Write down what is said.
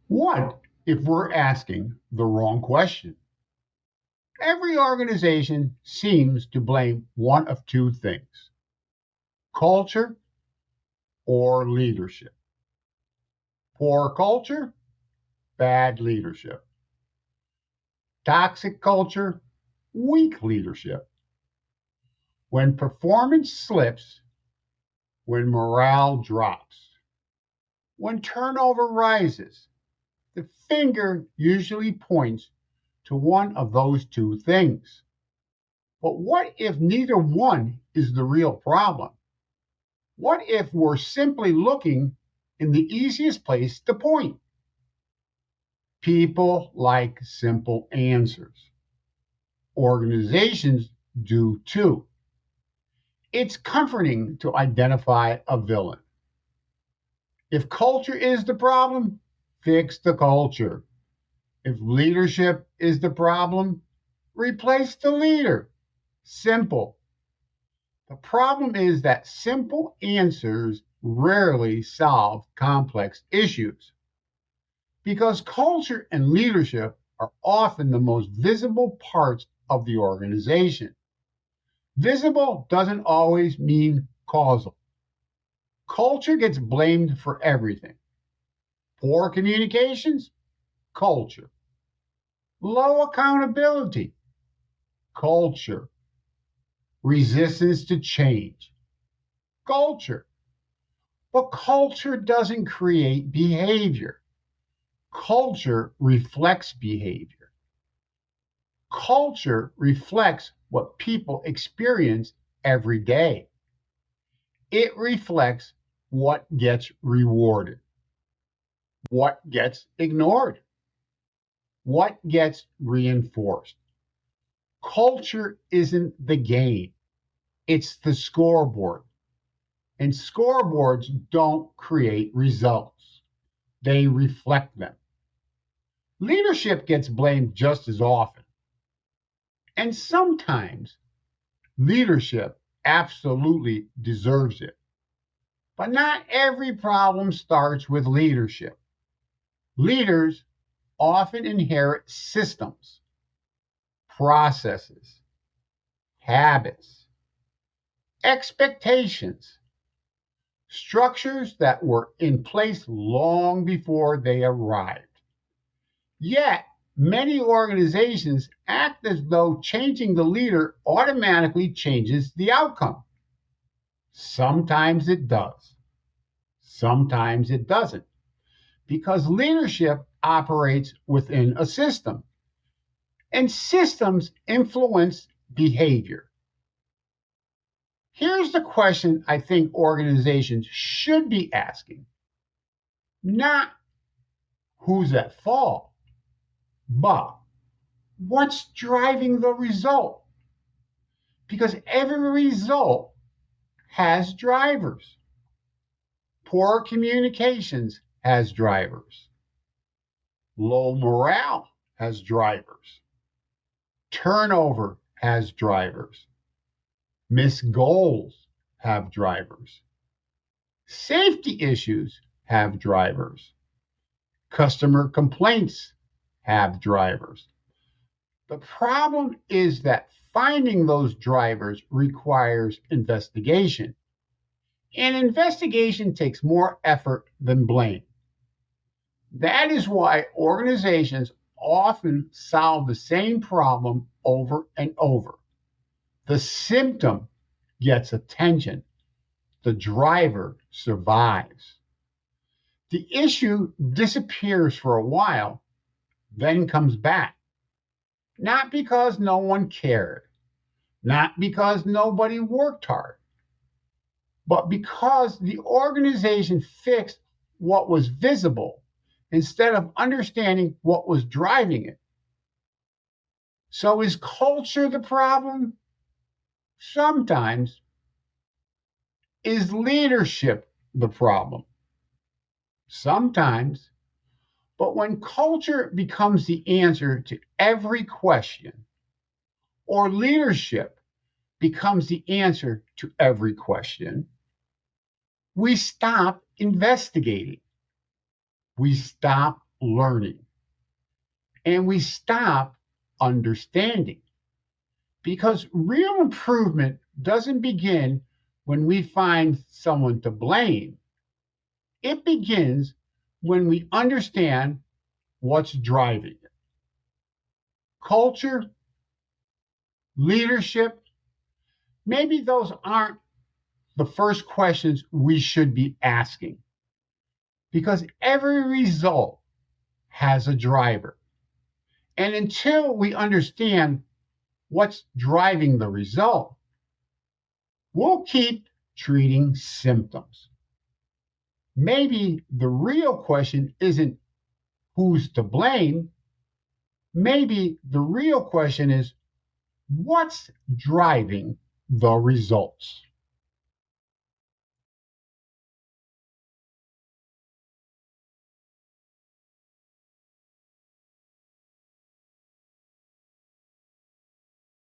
What if we're asking the wrong question? Every organization seems to blame one of two things: culture or leadership. Poor culture, bad leadership. Toxic culture, weak leadership. When performance slips, when morale drops, when turnover rises, the finger usually points to one of those two things. But what if neither one is the real problem? What if we're simply looking in the easiest place to point? People like simple answers. Organizations do too. It's comforting to identify a villain. If culture is the problem, fix the culture. If leadership is the problem, replace the leader. Simple. The problem is that simple answers rarely solve complex issues because culture and leadership are often the most visible parts of the organization. Visible doesn't always mean causal. Culture gets blamed for everything. Poor communications, culture. Low accountability, culture. Resistance to change, culture. But culture doesn't create behavior. Culture reflects behavior. Culture reflects what people experience every day. It reflects what gets rewarded, what gets ignored, what gets reinforced. Culture isn't the game, it's the scoreboard. And scoreboards don't create results, they reflect them. Leadership gets blamed just as often. And sometimes leadership absolutely deserves it. But not every problem starts with leadership. Leaders often inherit systems, processes, habits, expectations, structures that were in place long before they arrived. Yet, many organizations act as though changing the leader automatically changes the outcome. Sometimes it does, sometimes it doesn't, because leadership operates within a system, and systems influence behavior. Here's the question I think organizations should be asking: not who's at fault, but what's driving the result? Because every result has drivers. Poor communications has drivers. Low morale has drivers. Turnover has drivers. Missed goals have drivers. Safety issues have drivers. Customer complaints have drivers. The problem is that finding those drivers requires investigation, and investigation takes more effort than blame. That is why organizations often solve the same problem over and over. The symptom gets attention, the driver survives. The issue disappears for a while, then comes back. Not because no one cared, not because nobody worked hard, but because the organization fixed what was visible instead of understanding what was driving it. So is culture the problem? Sometimes. Is leadership the problem? Sometimes. But when culture becomes the answer to every question, or leadership becomes the answer to every question, we stop investigating. We stop learning and we stop understanding. Because real improvement doesn't begin when we find someone to blame, it begins when we understand what's driving it. Culture, leadership, maybe those aren't the first questions we should be asking because every result has a driver. And until we understand what's driving the result, we'll keep treating symptoms. Maybe the real question isn't who's to blame. Maybe the real question is what's driving the results.